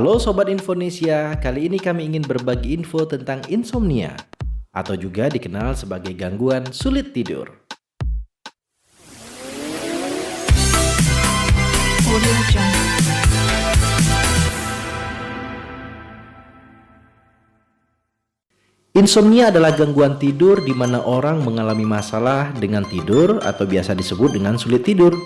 Halo Sobat Infonesia, kali ini kami ingin berbagi info tentang insomnia atau juga dikenal sebagai gangguan sulit tidur. Insomnia adalah gangguan tidur di mana orang mengalami masalah dengan tidur atau biasa disebut dengan sulit tidur.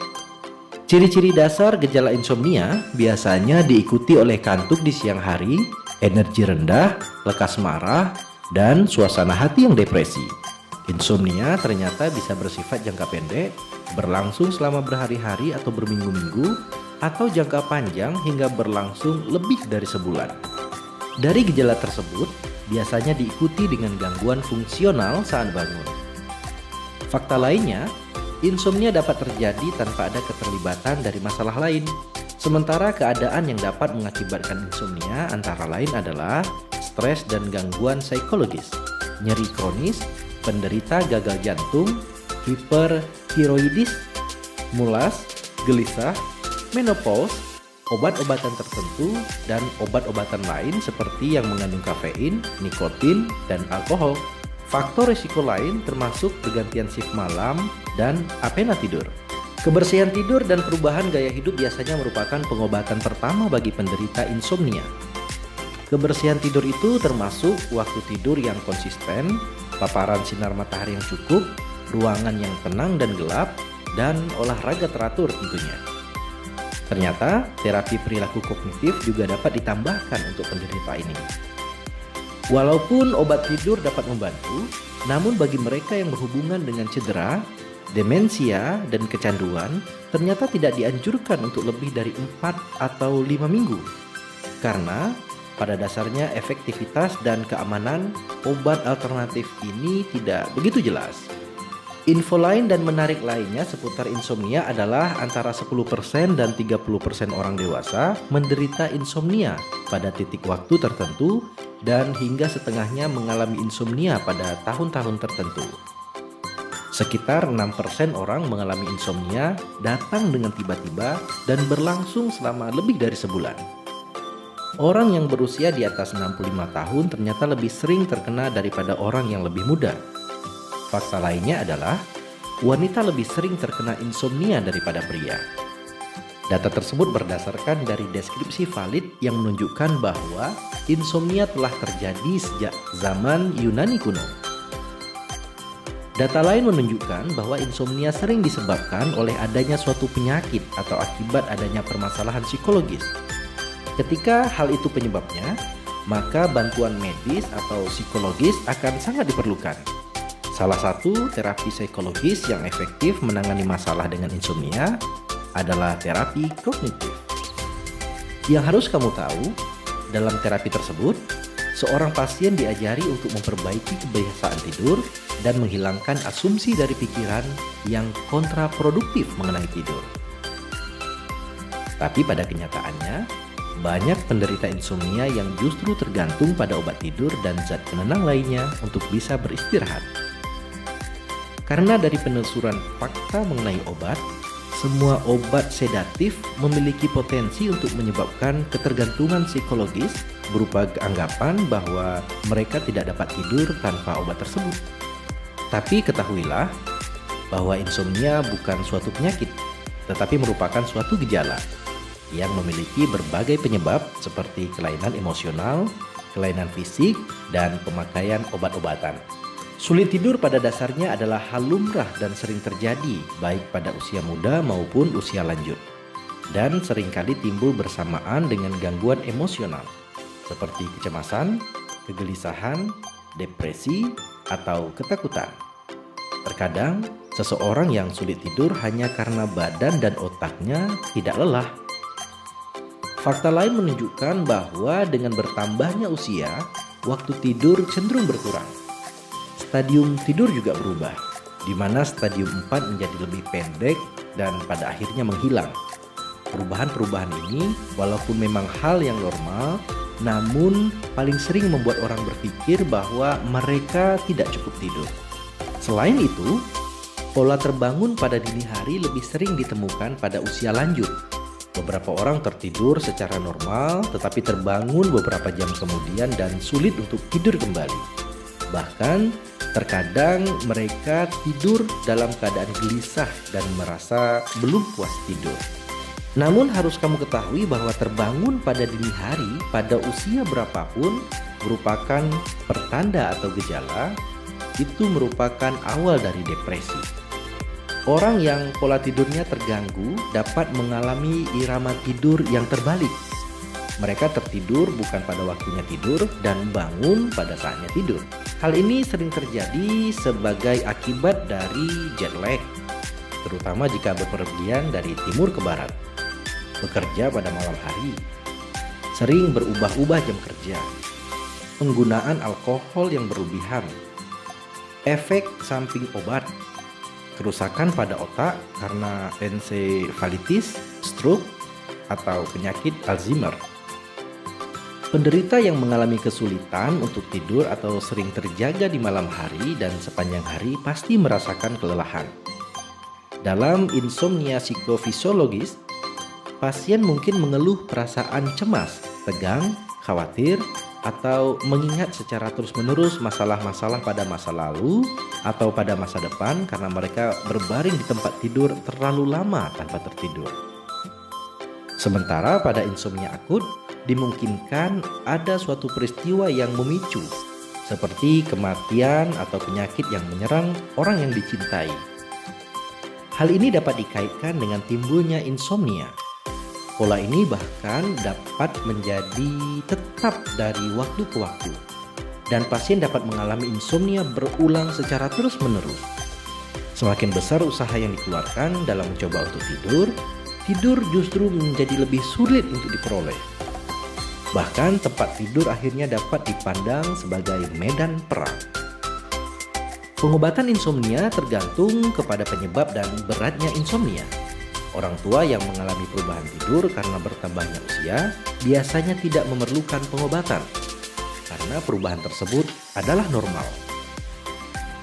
Ciri-ciri dasar gejala insomnia biasanya diikuti oleh kantuk di siang hari, energi rendah, lekas marah, dan suasana hati yang depresi. Insomnia ternyata bisa bersifat jangka pendek, berlangsung selama berhari-hari atau berminggu-minggu, atau jangka panjang hingga berlangsung lebih dari sebulan. Dari gejala tersebut, biasanya diikuti dengan gangguan fungsional saat bangun. Fakta lainnya, insomnia dapat terjadi tanpa ada keterlibatan dari masalah lain. Sementara keadaan yang dapat mengakibatkan insomnia antara lain adalah stres dan gangguan psikologis, nyeri kronis, penderita gagal jantung, hipertiroidis, mulas, gelisah, menopause, obat-obatan tertentu, dan obat-obatan lain seperti yang mengandung kafein, nikotin, dan alkohol. Faktor risiko lain termasuk pergantian shift malam dan apnea tidur. Kebersihan tidur dan perubahan gaya hidup biasanya merupakan pengobatan pertama bagi penderita insomnia. Kebersihan tidur itu termasuk waktu tidur yang konsisten, paparan sinar matahari yang cukup, ruangan yang tenang dan gelap, dan olahraga teratur tentunya. Ternyata terapi perilaku kognitif juga dapat ditambahkan untuk penderita ini. Walaupun obat tidur dapat membantu, namun bagi mereka yang berhubungan dengan cedera, demensia, dan kecanduan, ternyata tidak dianjurkan untuk lebih dari 4 atau 5 minggu. Karena pada dasarnya efektivitas dan keamanan obat alternatif ini tidak begitu jelas. Info lain dan menarik lainnya seputar insomnia adalah antara 10% dan 30% orang dewasa menderita insomnia pada titik waktu tertentu dan hingga setengahnya mengalami insomnia pada tahun-tahun tertentu. Sekitar 6% orang mengalami insomnia datang dengan tiba-tiba dan berlangsung selama lebih dari sebulan. Orang yang berusia di atas 65 tahun ternyata lebih sering terkena daripada orang yang lebih muda. Fakta lainnya adalah wanita lebih sering terkena insomnia daripada pria. Data tersebut berdasarkan dari deskripsi valid yang menunjukkan bahwa insomnia telah terjadi sejak zaman Yunani kuno. Data lain menunjukkan bahwa insomnia sering disebabkan oleh adanya suatu penyakit atau akibat adanya permasalahan psikologis. Ketika hal itu penyebabnya, maka bantuan medis atau psikologis akan sangat diperlukan. Salah satu terapi psikologis yang efektif menangani masalah dengan insomnia adalah terapi kognitif. Yang harus kamu tahu, dalam terapi tersebut, seorang pasien diajari untuk memperbaiki kebiasaan tidur dan menghilangkan asumsi dari pikiran yang kontraproduktif mengenai tidur. Tapi pada kenyataannya, banyak penderita insomnia yang justru tergantung pada obat tidur dan zat penenang lainnya untuk bisa beristirahat. Karena dari penelusuran fakta mengenai obat, semua obat sedatif memiliki potensi untuk menyebabkan ketergantungan psikologis berupa anggapan bahwa mereka tidak dapat tidur tanpa obat tersebut. Tapi ketahuilah bahwa insomnia bukan suatu penyakit, tetapi merupakan suatu gejala yang memiliki berbagai penyebab seperti kelainan emosional, kelainan fisik, dan pemakaian obat-obatan. Sulit tidur pada dasarnya adalah hal lumrah dan sering terjadi baik pada usia muda maupun usia lanjut, dan seringkali timbul bersamaan dengan gangguan emosional seperti kecemasan, kegelisahan, depresi, atau ketakutan. Terkadang seseorang yang sulit tidur hanya karena badan dan otaknya tidak lelah. Fakta lain menunjukkan bahwa dengan bertambahnya usia, waktu tidur cenderung berkurang. Stadium tidur juga berubah, di mana stadium 4 menjadi lebih pendek dan pada akhirnya menghilang. Perubahan-perubahan ini walaupun memang hal yang normal, namun paling sering membuat orang berpikir bahwa mereka tidak cukup tidur. Selain itu, pola terbangun pada dini hari lebih sering ditemukan pada usia lanjut. Beberapa orang tertidur secara normal tetapi terbangun beberapa jam kemudian dan sulit untuk tidur kembali. Bahkan terkadang mereka tidur dalam keadaan gelisah dan merasa belum puas tidur. Namun harus kamu ketahui bahwa terbangun pada dini hari pada usia berapapun merupakan pertanda atau gejala, itu merupakan awal dari depresi. Orang yang pola tidurnya terganggu dapat mengalami irama tidur yang terbalik. Mereka tertidur bukan pada waktunya tidur dan bangun pada saatnya tidur. Hal ini sering terjadi sebagai akibat dari jet lag, terutama jika bepergian dari timur ke barat, bekerja pada malam hari, sering berubah-ubah jam kerja, penggunaan alkohol yang berlebihan, efek samping obat, kerusakan pada otak karena ensefalitis, stroke, atau penyakit Alzheimer. Penderita yang mengalami kesulitan untuk tidur atau sering terjaga di malam hari dan sepanjang hari pasti merasakan kelelahan. Dalam insomnia psikofisiologis, pasien mungkin mengeluh perasaan cemas, tegang, khawatir, atau mengingat secara terus-menerus masalah-masalah pada masa lalu atau pada masa depan karena mereka berbaring di tempat tidur terlalu lama tanpa tertidur. Sementara pada insomnia akut, dimungkinkan ada suatu peristiwa yang memicu, seperti kematian atau penyakit yang menyerang orang yang dicintai. Hal ini dapat dikaitkan dengan timbulnya insomnia. Pola ini bahkan dapat menjadi tetap dari waktu ke waktu, dan pasien dapat mengalami insomnia berulang secara terus-menerus. Semakin besar usaha yang dikeluarkan dalam mencoba untuk tidur justru menjadi lebih sulit untuk diperoleh. Bahkan tempat tidur akhirnya dapat dipandang sebagai medan perang. Pengobatan insomnia tergantung kepada penyebab dan beratnya insomnia. Orang tua yang mengalami perubahan tidur karena bertambahnya usia biasanya tidak memerlukan pengobatan karena perubahan tersebut adalah normal.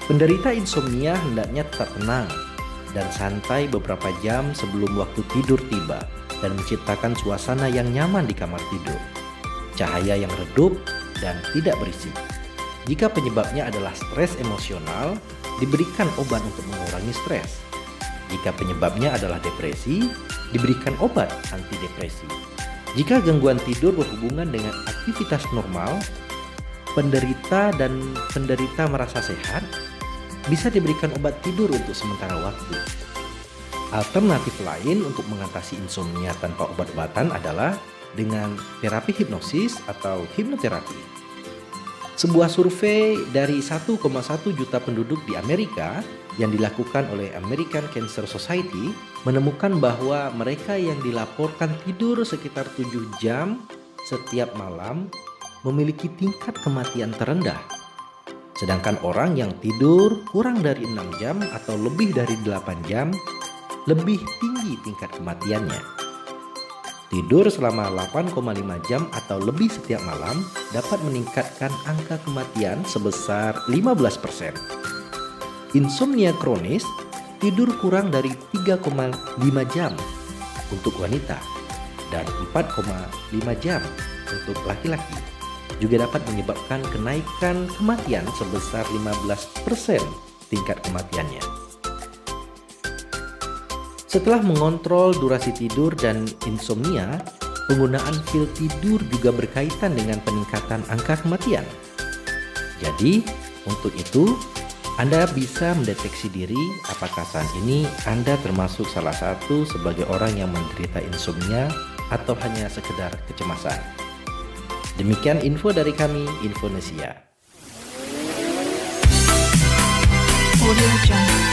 Penderita insomnia hendaknya tetap tenang dan santai beberapa jam sebelum waktu tidur tiba dan menciptakan suasana yang nyaman di kamar tidur, cahaya yang redup dan tidak berisik. Jika penyebabnya adalah stres emosional, diberikan obat untuk mengurangi stres. Jika penyebabnya adalah depresi, diberikan obat antidepresi. Jika gangguan tidur berhubungan dengan aktivitas normal, penderita merasa sehat, bisa diberikan obat tidur untuk sementara waktu. Alternatif lain untuk mengatasi insomnia tanpa obat-obatan adalah dengan terapi hipnosis atau hipnoterapi. Sebuah survei dari 1,1 juta penduduk di Amerika yang dilakukan oleh American Cancer Society menemukan bahwa mereka yang dilaporkan tidur sekitar 7 jam setiap malam memiliki tingkat kematian terendah. Sedangkan orang yang tidur kurang dari 6 jam atau lebih dari 8 jam lebih tinggi tingkat kematiannya. Tidur selama 8,5 jam atau lebih setiap malam dapat meningkatkan angka kematian sebesar 15%. Insomnia kronis, tidur kurang dari 3,5 jam untuk wanita dan 4,5 jam untuk laki-laki juga dapat menyebabkan kenaikan kematian sebesar 15% tingkat kematiannya. Setelah mengontrol durasi tidur dan insomnia, penggunaan pil tidur juga berkaitan dengan peningkatan angka kematian. Jadi, untuk itu, Anda bisa mendeteksi diri apakah saat ini Anda termasuk salah satu sebagai orang yang menderita insomnia atau hanya sekedar kecemasan. Demikian info dari kami, Infonesia. Audio Jungle.